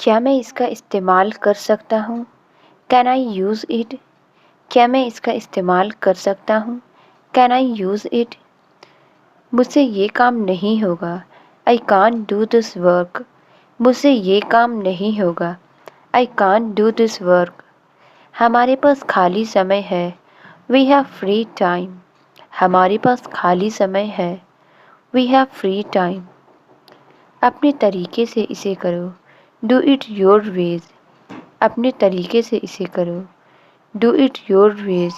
क्या मैं इसका इस्तेमाल कर सकता हूँ? Can I use it? क्या मैं इसका इस्तेमाल कर सकता हूँ? Can I use it? मुझसे ये काम नहीं होगा। I can't do this work. मुझसे ये काम नहीं होगा। I can't do this work. हमारे पास खाली समय है। We have free time. हमारे पास खाली समय है। We have free time. अपने तरीके से इसे करो। Do it your ways. अपने तरीके से इसे करो। Do it your veg.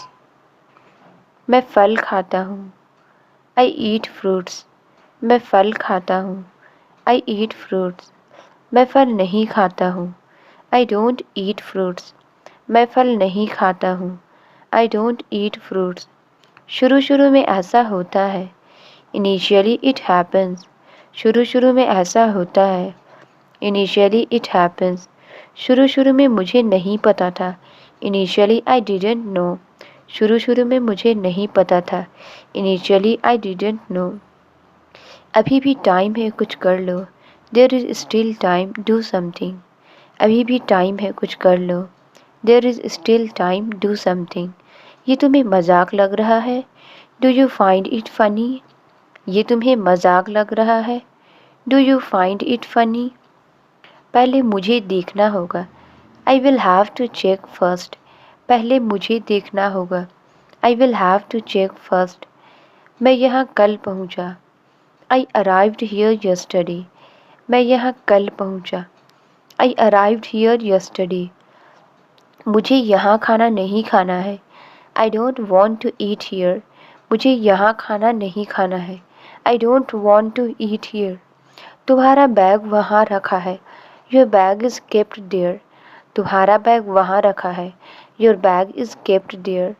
मैं फल खाता हूँ। आई ईट फ्रूट्स। मैं फल खाता हूँ। आई ईट फ्रूट्स। मैं फल नहीं खाता हूँ। आई डोंट ईट फ्रूट्स। मैं फल नहीं खाता हूँ। आई डोंट ईट फ्रूट्स। शुरू शुरू में ऐसा होता है। Initially it happens. शुरू शुरू में ऐसा होता है। Initially it happens. शुरू शुरू में मुझे नहीं पता था। Initially I didn't no. शुरू शुरू में मुझे नहीं पता था। Initially I didn't know. अभी भी टाइम है, कुछ कर लो। There is still time, do something. अभी भी टाइम है, कुछ कर लो। There is still time, do something. ये तुम्हें मजाक लग रहा है? Do you find it funny? ये तुम्हें मजाक लग रहा है? Do you find it funny? पहले मुझे देखना होगा। I will have to check first. पहले मुझे देखना होगा। I will have to check first. मैं यहाँ कल पहुँचा। I arrived here yesterday. मैं यहाँ कल पहुँचा। I arrived here yesterday. मुझे यहाँ खाना नहीं खाना है। I don't want to eat here. मुझे यहाँ खाना नहीं खाना है। I don't want to eat here. तुम्हारा बैग वहाँ रखा है। Your bag is kept there. तुम्हारा बैग वहाँ रखा है। Your bag is kept there.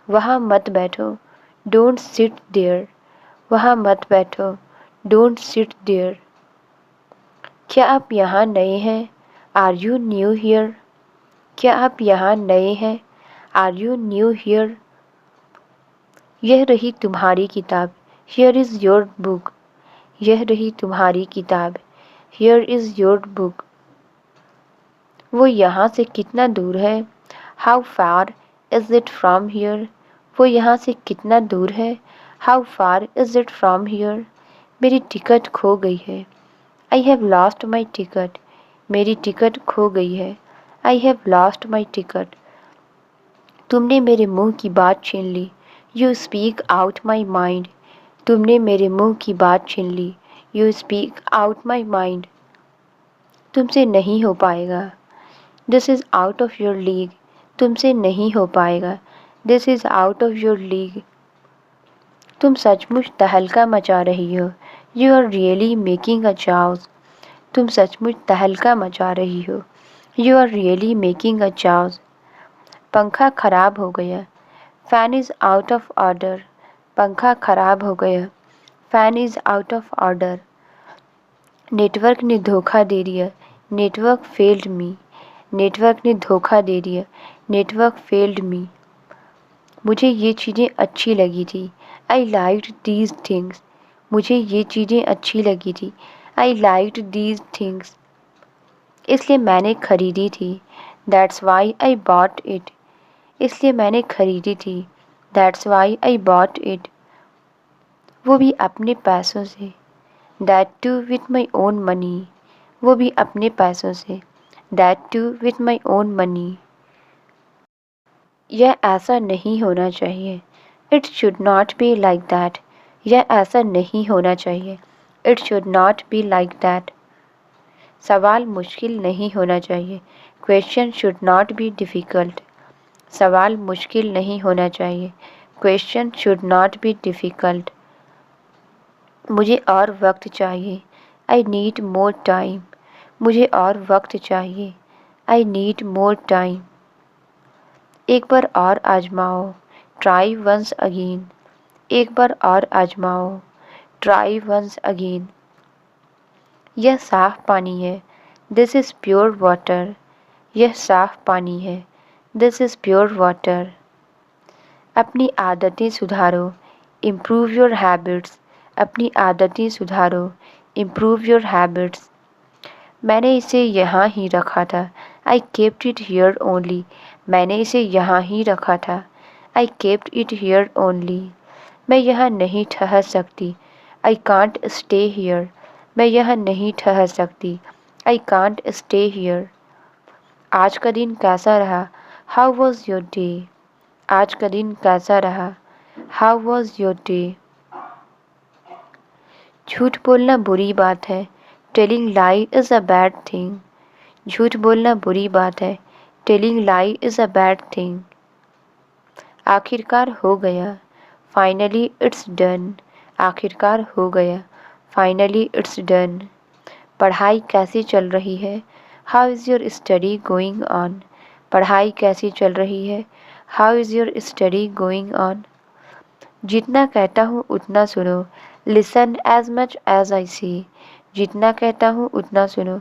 वहाँ मत बैठो। Don't sit there. वहाँ मत बैठो। Don't sit there. क्या आप यहाँ नए हैं? Are you new here? क्या आप यहाँ नए हैं? Are you new here? यह रही तुम्हारी किताब। Here is your book. यह रही तुम्हारी किताब। Here is your book. वो यहाँ से कितना दूर है? How far is it from here? वो यहाँ से कितना दूर है? How far is it from here? मेरी टिकट खो गई है। I have lost my ticket. मेरी टिकट खो गई है। I have lost my ticket. तुमने मेरे मुंह की बात छीन ली। You speak out my mind. तुमने मेरे मुंह की बात छीन ली। You speak out my mind. तुमसे नहीं हो पाएगा। This is out of your league. तुमसे नहीं हो पाएगा। This is out of your league. तुम सचमुच तहलका मचा रही हो। You are really making a chaos. तुम सचमुच तहलका मचा रही हो। You are really making a chaos. पंखा खराब हो गया। Fan is out of order. पंखा खराब हो गया। Fan is out of order. Network ने धोखा दे दिया। नेटवर्क फेल्ड मी। नेटवर्क ने धोखा दे दिया। Network failed me. मुझे ये चीज़ें अच्छी लगी थी। I liked these things. मुझे ये चीज़ें अच्छी लगी थी। I liked these things. इसलिए मैंने खरीदी थी। That's why I bought it. इसलिए मैंने खरीदी थी। That's why I bought it. वो भी अपने पैसों से। That too with my own money. वो भी अपने पैसों से। That too with my own money. यह ऐसा नहीं होना चाहिए। It should not be like that. यह ऐसा नहीं होना चाहिए। It should not be like that. सवाल मुश्किल नहीं होना चाहिए। Question should not be difficult. सवाल मुश्किल नहीं होना चाहिए। Question should not be difficult. मुझे और वक्त चाहिए। I need more time. मुझे और वक्त चाहिए। I need more time. एक बार और आजमाओ। Try once again. एक बार और आजमाओ। Try once again. यह साफ पानी है। This is pure water. यह साफ पानी है। This is pure water. अपनी आदतें सुधारो। Improve your habits. अपनी आदतें सुधारो। Improve your habits. मैंने इसे यहाँ ही रखा था। I kept it here only. मैंने इसे यहाँ ही रखा था। I kept it here only. मैं यहाँ नहीं ठहर सकती। I can't stay here. मैं यहाँ नहीं ठहर सकती। I can't stay here. आज का दिन कैसा रहा? How was your day? आज का दिन कैसा रहा? How was your day? झूठ बोलना बुरी बात है। Telling lie is a bad thing. झूठ बोलना बुरी बात है। Telling lie is a bad thing. आखिरकार हो गया। Finally it's done. आखिरकार हो गया। Finally it's done. पढ़ाई कैसी चल रही है? How is your study going on? पढ़ाई कैसी चल रही है? How is your study going on? जितना कहता हूँ उतना सुनो। Listen as much as I see. जितना कहता हूँ उतना सुनो।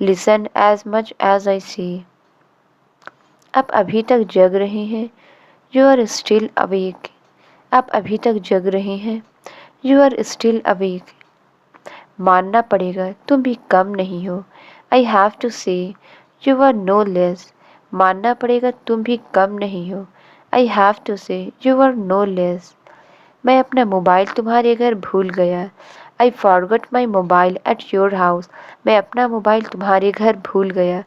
Listen as much as I see. आप अभी तक जग रहे हैं। You are still awake. आप अभी तक जग रहे हैं। You are still awake. मानना पड़ेगा तुम भी कम नहीं हो। I have to say you are no less. मानना पड़ेगा तुम भी कम नहीं हो। I have to say you are no less. मैं अपना मोबाइल तुम्हारे घर भूल गया। I forgot my mobile at your house. मैं अपना मोबाइल तुम्हारे घर भूल गया।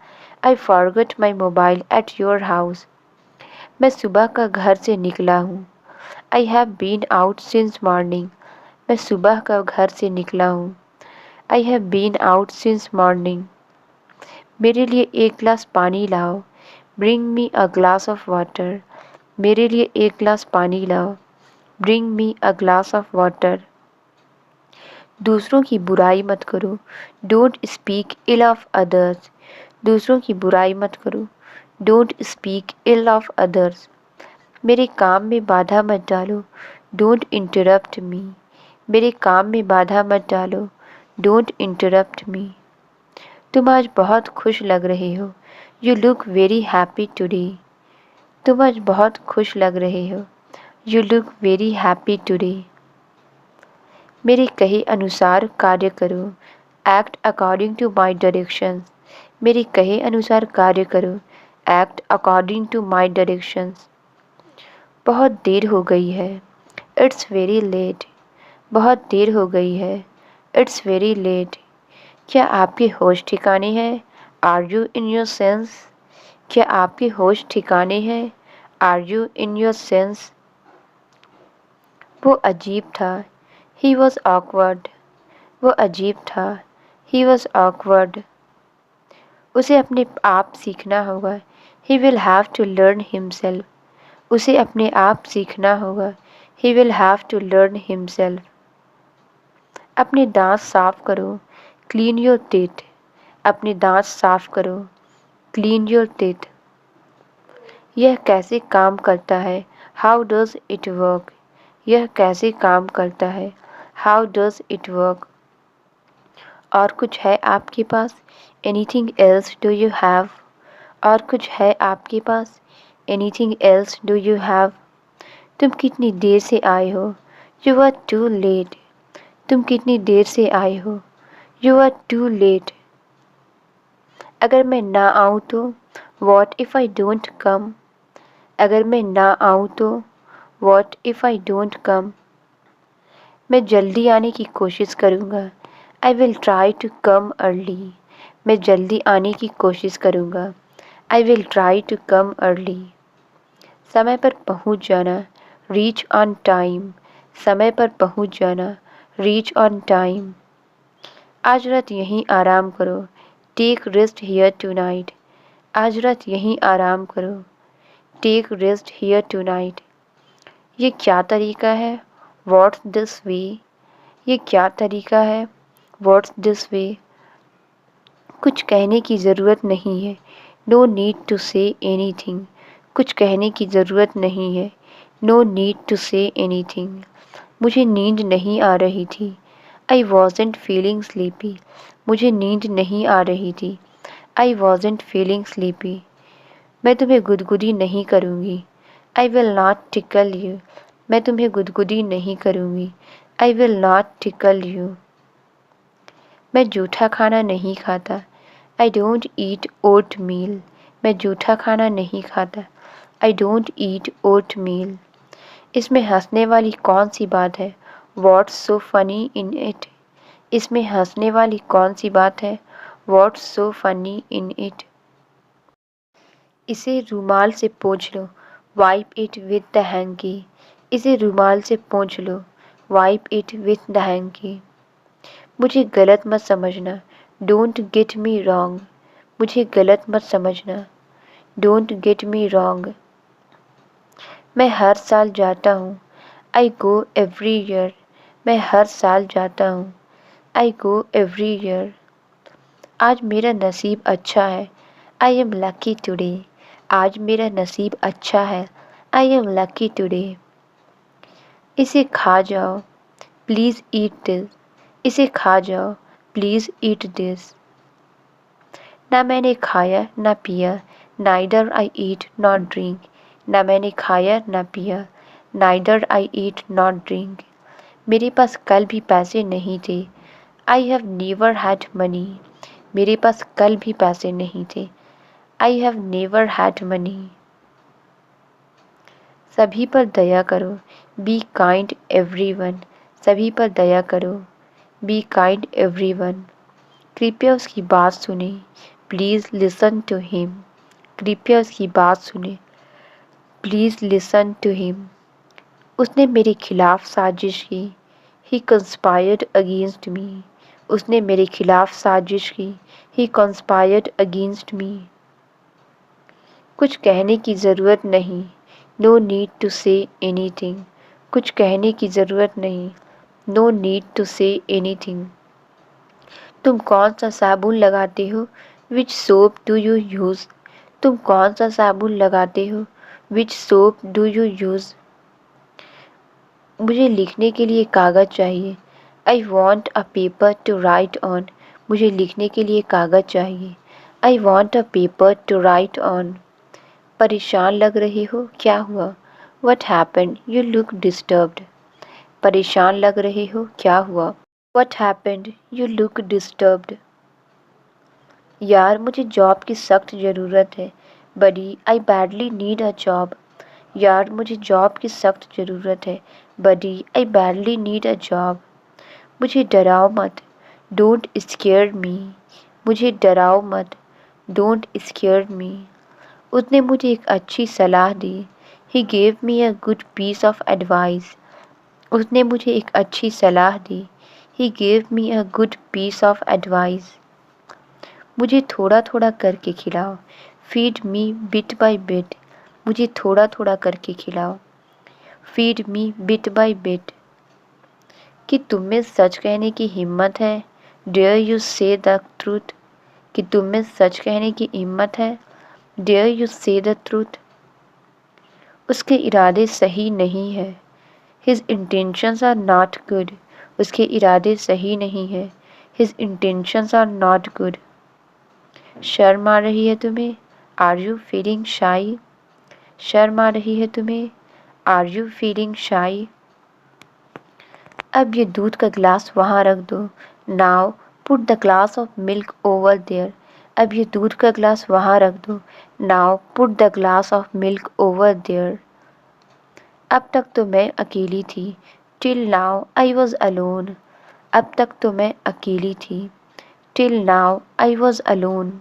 I forgot my mobile at your house. मैं सुबह का घर से निकला हूँ। I have been out since morning. मैं सुबह का घर से निकला हूँ। I have been out since morning. मेरे लिए एक गिलास पानी लाओ। Bring me a glass of water. मेरे लिए एक गिलास पानी लाओ। Bring me a glass of water. दूसरों की बुराई मत करो। Don't speak ill of others. दूसरों की बुराई मत करो। Don't speak ill of others. मेरे काम में बाधा मत डालो। Don't interrupt me. मेरे काम में बाधा मत डालो। Don't interrupt me. तुम आज बहुत खुश लग रहे हो। You look very happy today. तुम आज बहुत खुश लग रहे हो। You look very happy today. मेरे कहे अनुसार कार्य करो। Act according to my directions. मेरे कहे अनुसार कार्य करो। Act according to my directions. बहुत देर हो गई है। It's very late. बहुत देर हो गई है। It's very late. क्या आपके होश ठिकाने हैं? Are you in your sense? क्या आपके होश ठिकाने हैं? Are you in your sense? वो अजीब था। He was awkward. वो अजीब था। He was awkward. उसे अपने आप सीखना होगा। He will have to learn himself. उसे अपने आप सीखना होगा। He will have to learn himself. अपने दांत साफ करो। Clean your teeth. अपने दांत साफ करो। Clean your teeth. यह कैसे काम करता है? How does it work? यह कैसे काम करता है? How does it work? और कुछ है आपके पास? Anything else do you have? और कुछ है आपके पास? Anything else do you have? तुम कितनी देर से आए हो? You are too late. तुम कितनी देर से आए हो? You are too late. अगर मैं ना आऊँ तो? What if I don't come? अगर मैं ना आऊँ तो? What if I don't come? मैं जल्दी आने की कोशिश करूँगा। I will try to come early. मैं जल्दी आने की कोशिश करूँगा। I will try to come early. समय पर पहुँच जाना। Reach on time. समय पर पहुँच जाना। Reach on time. आज रात यहीं आराम करो। Take rest here tonight. आज रात यहीं आराम करो। Take rest here tonight. ये क्या तरीका है? What's this way? ये क्या तरीका है? What's this way? कुछ कहने की ज़रूरत नहीं है। No need to say anything. कुछ कहने की ज़रूरत नहीं है। No need to say anything. मुझे नींद नहीं आ रही थी। I wasn't feeling sleepy. मुझे नींद नहीं आ रही थी। I wasn't feeling sleepy. मैं तुम्हें गुदगुदी नहीं करूँगी। I will not tackle you. मैं तुम्हें गुदगुदी नहीं करूँगी। I will not tackle you. मैं जूठा खाना नहीं खाता। आई डोंट ईट ओट मील, मैं जूठा खाना नहीं खाता। I don't eat oat meal. इसमें हंसने वाली कौन सी बात है? What's so funny in it? इसमें हंसने वाली कौन सी बात है? What's so funny in it? इसे रुमाल से पोंछ लो, wipe it with the hanky. इसे रुमाल से पोंछ लो, wipe it with the hanky. मुझे गलत मत समझना, डोंट गेट मी रॉन्ग। मुझे गलत मत समझना, डोंट गेट मी रॉन्ग। मैं हर साल जाता हूँ, आई गो एवरी ईयर। मैं हर साल जाता हूँ, आई गो एवरी ईयर। आज मेरा नसीब अच्छा है, आई एम लकी टुडे। आज मेरा नसीब अच्छा है, आई एम लकी टुडे। इसे खा जाओ, प्लीज़ ईट दिस। इसे खा जाओ, प्लीज़ ईट दिस। ना मैंने खाया ना पिया, neither I eat not drink. ना मैंने खाया ना पिया, neither I eat not drink. मेरे पास कल भी पैसे नहीं थे, I have never had money. मेरे पास कल भी पैसे नहीं थे, I have never had money. सभी पर दया करो, बी काइंड एवरीवन। सभी पर दया करो, बी काइंड एवरीवन। कृपया उसकी बात सुने, प्लीज़ लिसन टू हिम। कृपया उसकी बात सुने, प्लीज़ लिसन टू हिम। उसने मेरे खिलाफ साजिश की, ही कंस्पायर्ड अगेंस्ट मी। उसने मेरे खिलाफ साजिश की, ही कंस्पायर्ड अगेंस्ट मी। कुछ कहने की ज़रूरत नहीं, no need to say anything. कुछ कहने की ज़रूरत नहीं, no need to say anything. तुम कौन सा साबुन लगाते हो? Which soap do you use? तुम कौन सा साबुन लगाते हो? Which soap do you use? मुझे लिखने के लिए कागज़ चाहिए, I want a paper to write on. मुझे लिखने के लिए कागज़ चाहिए, I want a paper to write on. परेशान लग रहे हो, क्या हुआ? What happened, you look disturbed. परेशान लग रहे हो, क्या हुआ? What happened, you look disturbed. यार मुझे जॉब की सख्त ज़रूरत है, buddy I badly need a job. यार मुझे जॉब की सख्त ज़रूरत है, buddy I badly need a job. मुझे डराओ मत, डोंट स्केयर मी। मुझे डराओ मत, डोंट स्केयर मी। उसने मुझे एक अच्छी सलाह दी, he gave me a good piece of advice. उसने मुझे एक अच्छी सलाह दी, he gave me a good piece of advice. मुझे थोड़ा थोड़ा करके खिलाओ, feed me bit by bit. मुझे थोड़ा थोड़ा करके खिलाओ, feed me bit by bit. कि तुम में सच कहने की हिम्मत है, dare you say the truth. कि तुम में सच कहने की हिम्मत है, dare you say the truth. उसके इरादे सही नहीं है, his intentions are not good. उसके इरादे सही नहीं है, his intentions are not good. शर्म आ रही है तुम्हें, आर यू फीलिंग शाई? शर्म आ रही है तुम्हें, आर यू फीलिंग शाई? अब ये दूध का ग्लास वहाँ रख दो, now put the glass of milk over there. अब ये दूध का ग्लास वहाँ रख दो, now put the glass of milk over there. अब तक तो मैं अकेली थी, till now I was alone. अब तक तो मैं अकेली थी, till now I was alone.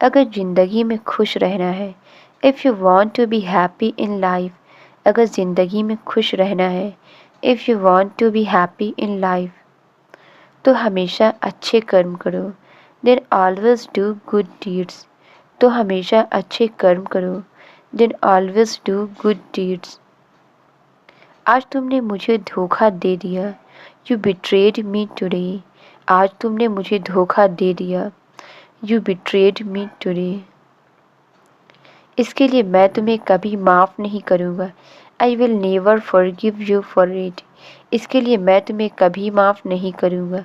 अगर ज़िंदगी में खुश रहना है, if you want to be happy in life. अगर ज़िंदगी में खुश रहना है, if you want to be happy in life, तो हमेशा अच्छे कर्म करो। Then always do good deeds. तो हमेशा अच्छे कर्म करो, then always do good deeds. आज तुमने मुझे धोखा दे दिया, यू बिट्रेड मी टुडे। आज तुमने मुझे धोखा दे दिया, यू बिट्रेड मी टुडे। इसके लिए मैं तुम्हें कभी माफ़ नहीं करूँगा, I will never forgive you for it. इसके लिए मैं तुम्हें कभी माफ़ नहीं करूँगा,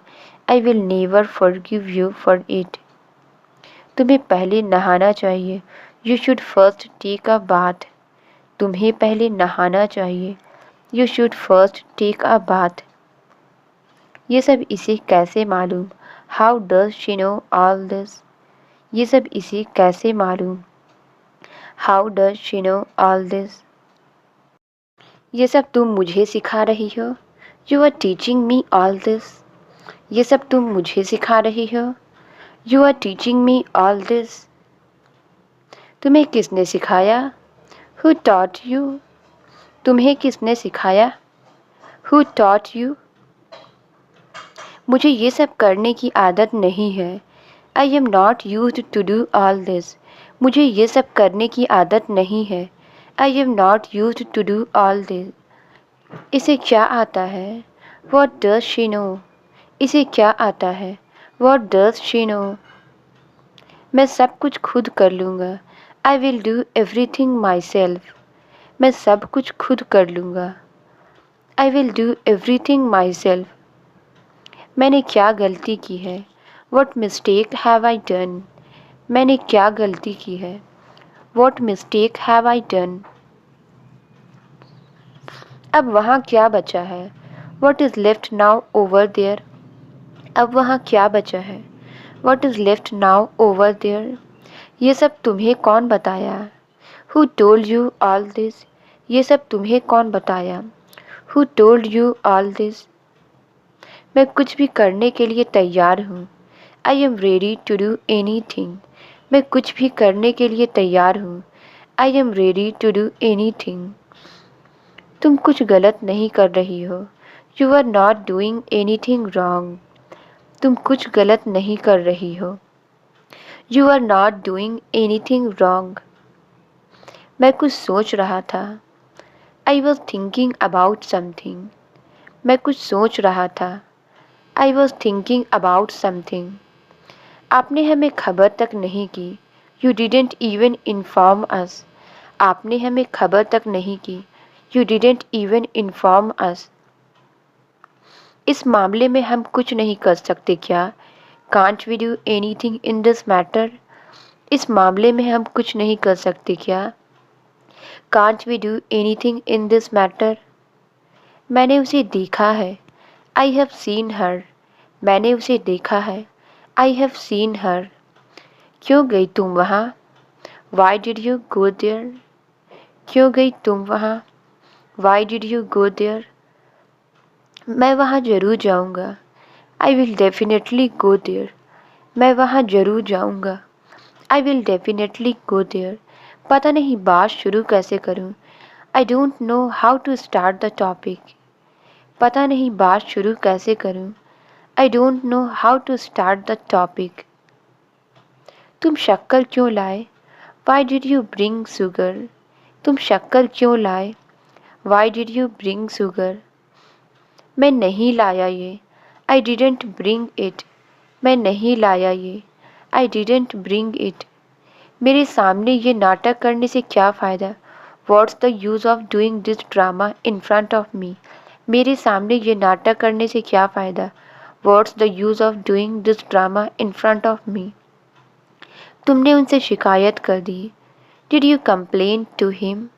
I will never forgive you for it. तुम्हें पहले नहाना चाहिए, you should first take a bath. तुम्हें पहले नहाना चाहिए, you should first take a bath. ये सब इसे कैसे मालूम, how does she know all this? ये सब इसे कैसे मालूम? How does she know all this? ये सब तुम मुझे सिखा रही हो? You are teaching me all this? ये सब तुम मुझे सिखा रही हो? You are teaching me all this? तुम्हें किसने सिखाया? Who taught you? तुम्हें किसने सिखाया? Who taught you? मुझे ये सब करने की आदत नहीं है। I am not used to do all this. मुझे ये सब करने की आदत नहीं है। I am not used to do all this. इसे क्या आता है? What does she know? इसे क्या आता है? What does she know? मैं सब कुछ खुद कर लूँगा। I will do everything myself. मैं सब कुछ खुद कर लूँगा। I will do everything myself. मैंने क्या गलती की है? What mistake have I done? मैंने क्या गलती की है? What mistake have I done? अब वहाँ क्या बचा है? What is left now over there? अब वहाँ क्या बचा है? What is left now over there? ये सब तुम्हें कौन बताया? Who told you all this? ये सब तुम्हें कौन बताया? Who told you all this? मैं कुछ भी करने के लिए तैयार हूँ। I am ready to do anything. मैं कुछ भी करने के लिए तैयार हूँ। I am ready to do anything. तुम कुछ गलत नहीं कर रही हो। You are not doing anything wrong. तुम कुछ गलत नहीं कर रही हो। You are not doing anything wrong. मैं कुछ सोच रहा था। I was thinking about something. मैं कुछ सोच रहा था। I was thinking about something. आपने हमें खबर तक नहीं की। You didn't even inform us. आपने हमें खबर तक नहीं की। You didn't even inform us. इस मामले में हम कुछ नहीं कर सकते क्या? Can't we do anything in this matter? इस मामले में हम कुछ नहीं कर सकते क्या? Can't we do anything in this matter? मैंने उसे देखा है। I have seen her. मैंने उसे देखा है। I have seen her. क्यों गई तुम वहाँ? Why did you go there? क्यों गई तुम वहाँ? Why did you go there? मैं वहाँ ज़रूर जाऊँगा। I will definitely go there. मैं वहाँ ज़रूर जाऊँगा। I will definitely go there. पता नहीं बात शुरू कैसे करूँ। I don't know how to start the topic. पता नहीं बात शुरू कैसे करूँ। I don't know how to start the topic. तुम शक्कर क्यों लाए? Why did you bring sugar? तुम शक्कर क्यों लाए? Why did you bring sugar? मैं नहीं लाया ये। I didn't bring it. मैं नहीं लाया ये। I didn't bring it. मेरे सामने ये नाटक करने से क्या फ़ायदा? What's the use of doing this drama in front of me? मेरे सामने ये नाटक करने से क्या फ़ायदा? What's the use of doing this drama in front of me? तुमने उनसे शिकायत कर दी। Did you complain to him?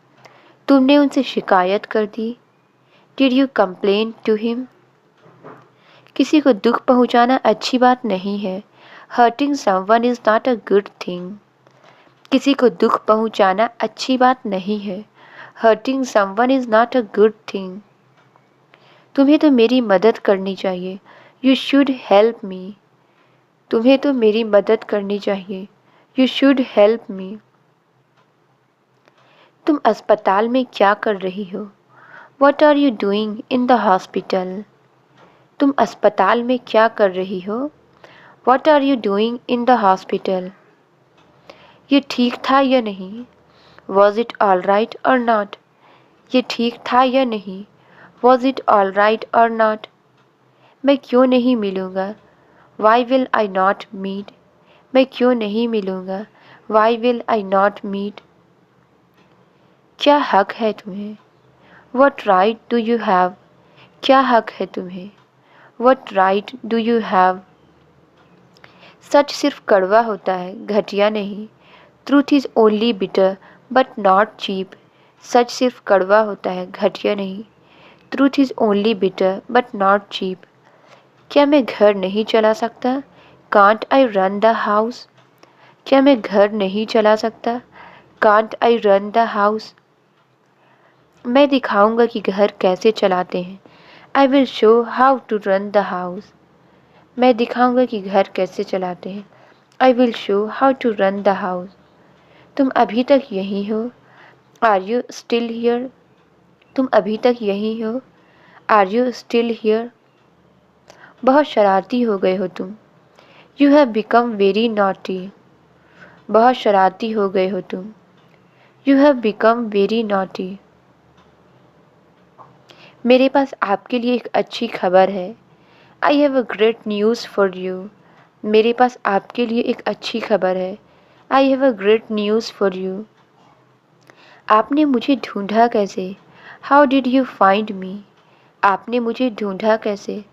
तुमने उनसे शिकायत कर दी। Did you complain to him? किसी को दुख पहुंचाना अच्छी बात नहीं है। Hurting someone is not a good thing. किसी को दुख पहुंचाना अच्छी बात नहीं है। Hurting someone is not a good thing. तुम्हें तो मेरी मदद करनी चाहिए। You should help me. तुम्हें तो मेरी मदद करनी चाहिए। You should help me. तुम अस्पताल में क्या कर रही हो? What are you doing in the hospital? तुम अस्पताल में क्या कर रही हो? What are you doing in the hospital? ये ठीक था या नहीं? Was it all right or not? ये ठीक था या नहीं? Was it all right or not? मैं क्यों नहीं मिलूँगा? Why will I not meet? मैं क्यों नहीं मिलूँगा? Why will I not meet? क्या हक है तुम्हें? What right do you have? क्या हक है तुम्हें? What right do you have? सच सिर्फ कड़वा होता है, घटिया नहीं। Truth is only bitter but not cheap. सच सिर्फ कड़वा होता है, घटिया नहीं। Truth is only bitter but not cheap. क्या मैं घर नहीं चला सकता? Can't I run the house? क्या मैं घर नहीं चला सकता? Can't I run the house? मैं दिखाऊंगा कि घर कैसे चलाते हैं। I will show how to run the house. मैं दिखाऊंगा कि घर कैसे चलाते हैं। I will show how to run the house. तुम अभी तक यहीं हो? Are you still here? तुम अभी तक यहीं हो? Are you still here? बहुत शरारती हो गए हो तुम। You have become very naughty. बहुत शरारती हो गए हो तुम। You have become very naughty. मेरे पास आपके लिए एक अच्छी खबर है। I have a great news for you. मेरे पास आपके लिए एक अच्छी खबर है। I have a great news for you. आपने मुझे ढूंढा कैसे? How did you find me? आपने मुझे ढूंढा कैसे?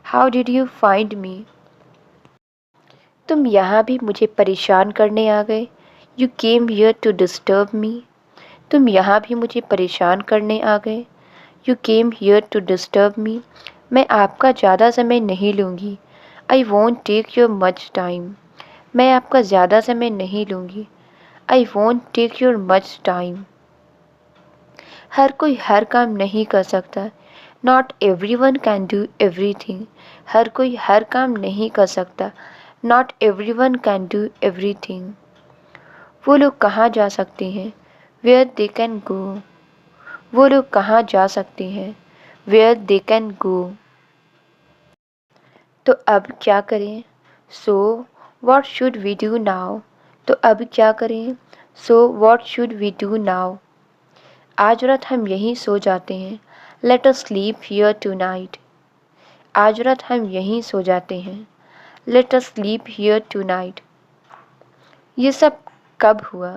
How did you find me? तुम यहाँ भी मुझे परेशान करने आ गए। You came here to disturb me. तुम यहाँ भी मुझे परेशान करने आ गए। You came here to disturb me. मैं आपका ज़्यादा समय नहीं लूँगी। I won't take your much time. मैं आपका ज़्यादा समय नहीं लूँगी। I won't take your much time. हर कोई हर काम नहीं कर सकता। Not every one can do everything. हर कोई हर काम नहीं कर सकता। Not every one can do everything. वो लोग कहाँ जा सकते हैं? Where they can go. वो लोग कहाँ जा सकते हैं? Where they can go. तो अब क्या करें? So what should we do now? तो अब क्या करें? So what should we do now? आज रात हम यहीं सो जाते हैं। Let us sleep here tonight. आज रात हम यहीं सो जाते हैं। Let us sleep here tonight. ये सब कब हुआ?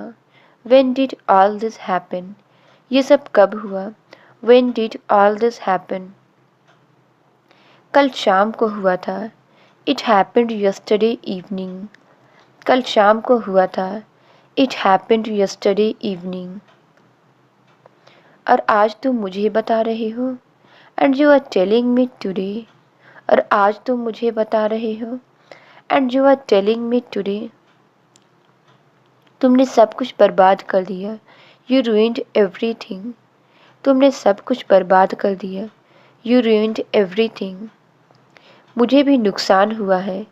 When did all this happen? ये सब कब हुआ? When did all this happen? कल शाम को हुआ था। It happened yesterday evening. कल शाम को हुआ था। It happened yesterday evening. और आज तुम मुझे बता रहे हो। And you are telling me today. और आज तुम मुझे बता रहे हो। And you are telling me today. तुमने सब कुछ बर्बाद कर दिया। You ruined everything. तुमने सब कुछ बर्बाद कर दिया। You ruined everything. मुझे भी नुकसान हुआ है।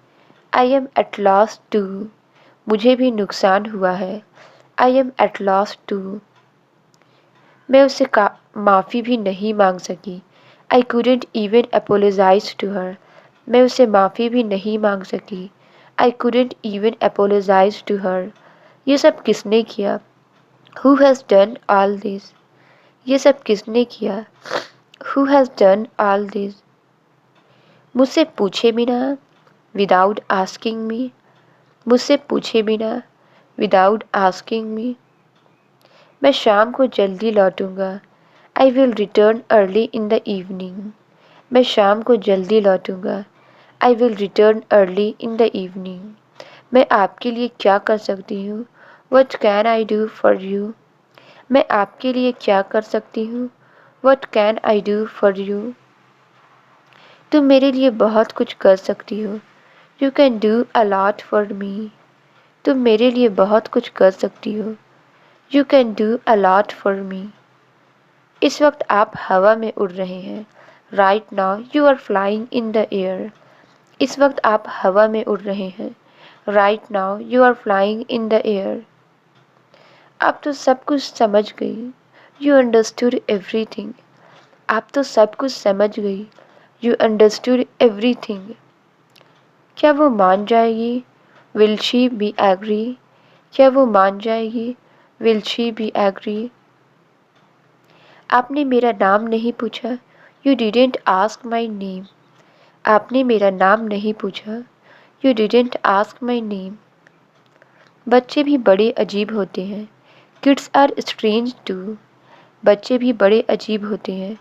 I am at loss too. मुझे भी नुकसान हुआ है। I am at loss too. मैं उससे माफ़ी भी नहीं मांग सकी। I couldn't even apologize to her. मैं उससे माफ़ी भी नहीं मांग सकी। I couldn't even apologize to her. ये सब किसने किया? Who has done all this? ये सब किसने किया? Who has done all this? मुझसे पूछे बिना। Without asking me. मुझसे पूछे बिना। Without asking me. मैं शाम को जल्दी लौटूंगा। I will return early in the evening. मैं शाम को जल्दी लौटूंगा। I will return early in the evening. मैं आपके लिए क्या कर सकती हूँ? What can I do for you? मैं आपके लिए क्या कर सकती हूँ? What can I do for you? तुम मेरे लिए बहुत कुछ कर सकती हो। You can do a lot for me. तुम मेरे लिए बहुत कुछ कर सकती हो। You can do a lot for me. इस वक्त आप हवा में उड़ रहे हैं। Right now you are flying in the air. इस वक्त आप हवा में उड़ रहे हैं। Right now you are flying in the air. आप तो सब कुछ समझ गई। You understood everything. आप तो सब कुछ समझ गई। You understood everything. क्या वो मान जाएगी? Will she be agree? क्या वो मान जाएगी? Will she be agree? आपने मेरा नाम नहीं पूछा। You didn't ask my name. आपने मेरा नाम नहीं पूछा। You didn't ask my name. बच्चे भी बड़े अजीब होते हैं। Kids are strange too. बच्चे भी बड़े अजीब होते हैं।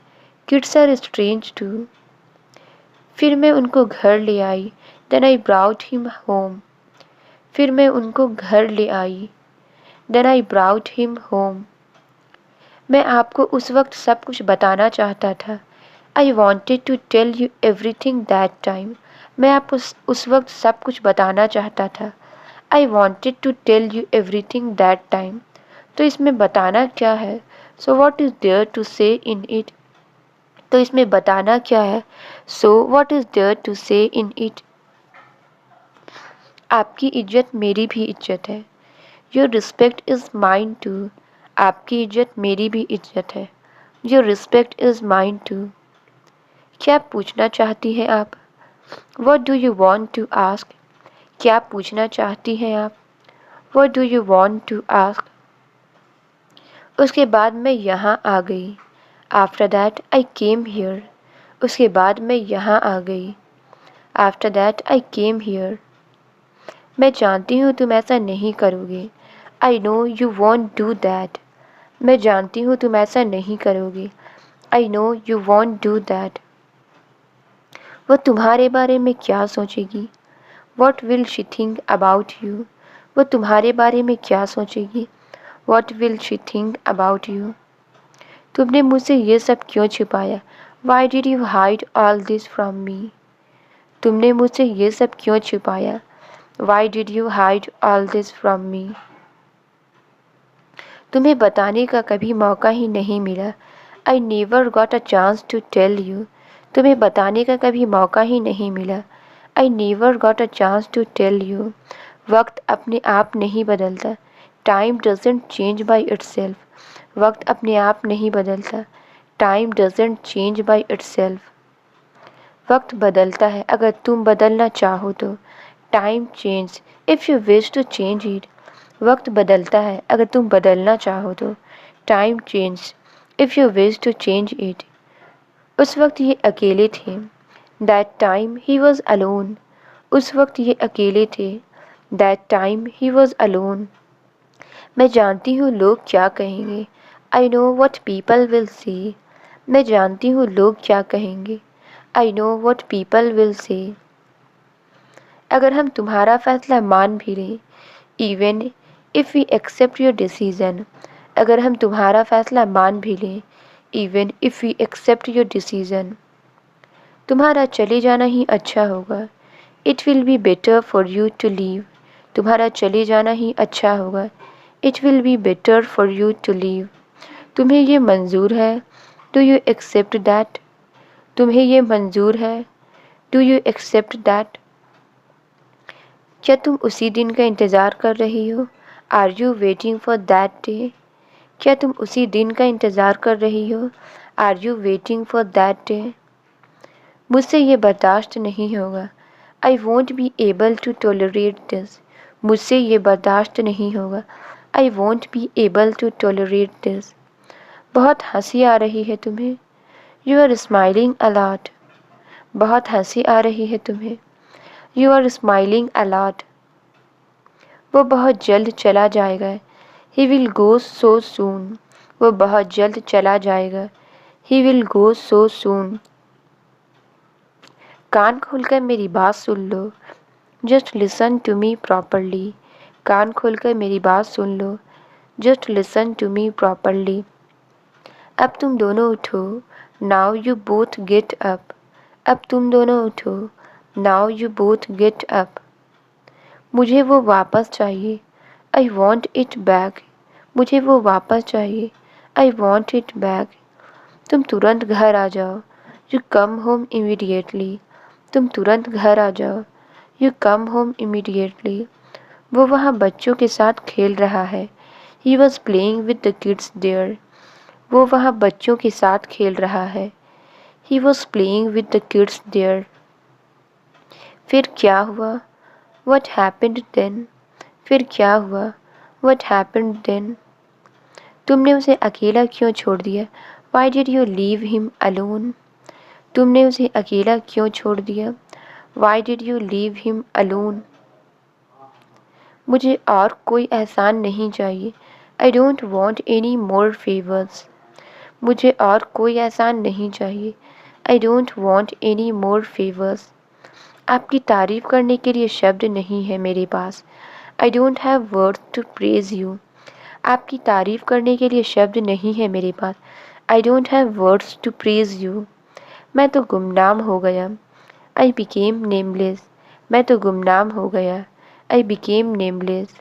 Kids are strange too. फिर मैं उनको घर ले आई। Then I brought him home. फिर मैं उनको घर ले आई। Then I brought him home. मैं आपको उस वक्त सब कुछ बताना चाहता था। I wanted to tell you everything that time. मैं आप उस वक्त सब कुछ बताना चाहता था। I wanted to tell you everything that time. तो इसमें बताना क्या है? So what is there to say in it? तो इसमें बताना क्या है? So what is there to say in it? आपकी इज्जत मेरी भी इज्जत है। Your respect is mine too. आपकी इज्जत मेरी भी इज्जत है। Your respect is mine too. क्या पूछना चाहती हैं आप? What do you want to ask? क्या पूछना चाहती हैं आप? What do you want to ask? उसके बाद मैं यहाँ आ गई। After that I came here. उसके बाद मैं यहाँ आ गई। After that I came here. मैं जानती हूँ तुम ऐसा नहीं करोगे। I know you won't do that. मैं जानती हूँ तुम ऐसा नहीं करोगे। I know you won't do that. वो तुम्हारे बारे में क्या सोचेगी? What will she think about you? वो तुम्हारे बारे में क्या सोचेगी? What will she think about you? तुमने मुझसे ये सब क्यों छिपाया? Why did you hide all this from me? तुमने मुझसे ये सब क्यों छिपाया? Why did you hide all this from me? तुम्हें बताने का कभी मौका ही नहीं मिला। I never got a chance to tell you. तुम्हें बताने का कभी मौका ही नहीं मिला। I never got a chance to tell you. वक्त अपने आप नहीं बदलता। Time doesn't change by itself. वक्त अपने आप नहीं बदलता। Time doesn't change by itself. वक्त बदलता है अगर तुम बदलना चाहो तो। Time change if you wish to change it. वक्त बदलता है अगर तुम बदलना चाहो तो। Time change if you wish to change it. उस वक्त ये अकेले थे। That time he was alone. उस वक्त ये अकेले थे। That time he was alone. मैं जानती हूँ लोग क्या कहेंगे। I know what people will say. मैं जानती हूँ लोग क्या कहेंगे। I know what people will say. अगर हम तुम्हारा फैसला मान भी लें, even if we accept your decision. अगर हम तुम्हारा फैसला मान भी लें, even if we accept your decision. तुम्हारा चले जाना ही अच्छा होगा। It will be better for you to leave. तुम्हारा चले जाना ही अच्छा होगा। It will be better for you to leave. तुम्हें ये मंजूर है? Do you accept that? तुम्हें ये मंजूर है? Do you accept that? क्या तुम उसी दिन का इंतज़ार कर रही हो? Are you waiting for that day? क्या तुम उसी दिन का इंतज़ार कर रही हो? Are you waiting for that day? मुझसे ये बर्दाश्त नहीं होगा। I won't be able to tolerate this. मुझसे ये बर्दाश्त नहीं होगा। I won't be able to tolerate this. बहुत हंसी आ रही है तुम्हें। You are smiling a lot. बहुत हंसी आ रही है तुम्हें। You are smiling a lot. वो बहुत जल्द चला जाएगा। He will go so soon. वो बहुत जल्द चला जाएगा। ही विल गो सो सून। कान खोलकर मेरी बात सुन लो। Just listen to me properly. कान खोलकर मेरी बात सुन लो। Just listen to me properly. अब तुम दोनों उठो। Now you both get up. अब तुम दोनों उठो। Now you both get up. मुझे वो वापस चाहिए। I want it back. मुझे वो वापस चाहिए। I want it back. तुम तुरंत घर आ जाओ। You come home immediately. तुम तुरंत घर आ जाओ। You come home immediately. वो वहाँ बच्चों के साथ खेल रहा है। He was playing with the kids there. वो वहाँ बच्चों के साथ खेल रहा है। He was playing with the kids there. फिर क्या हुआ? What happened then? फिर क्या हुआ? What happened then? तुमने उसे अकेला क्यों छोड़ दिया? Why did you leave him alone? तुमने उसे अकेला क्यों छोड़ दिया? Why did you leave him alone? मुझे और कोई एहसान नहीं चाहिए। I don't want any more favours. मुझे और कोई एहसान नहीं चाहिए। I don't want any more favours. आपकी तारीफ़ करने के लिए शब्द नहीं है मेरे पास। I don't have words to praise you. आपकी तारीफ़ करने के लिए शब्द नहीं है मेरे पास। I don't have words to praise you. मैं तो गुमनाम हो गया। आई बिकेम नेमलेस, मैं तो गुमनाम हो गया। आई बिकेम नेमलेस,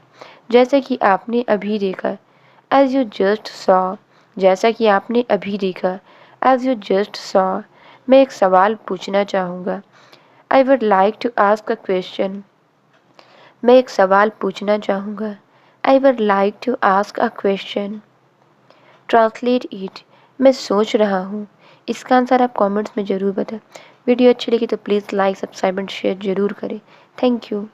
जैसा कि आपने अभी देखा। एज यू जस्ट सॉ, जैसा कि आपने अभी देखा। एज यू जस्ट सॉ, मैं एक सवाल पूछना चाहूँगा। I would like to ask a question, मैं एक सवाल पूछना चाहूँगा। I would like to ask a question. Translate it, मैं सोच रहा हूँ। इसका आंसर आप कमेंट्स में ज़रूर बताएं। वीडियो अच्छी लगी तो please like, subscribe and share ज़रूर करें। Thank you.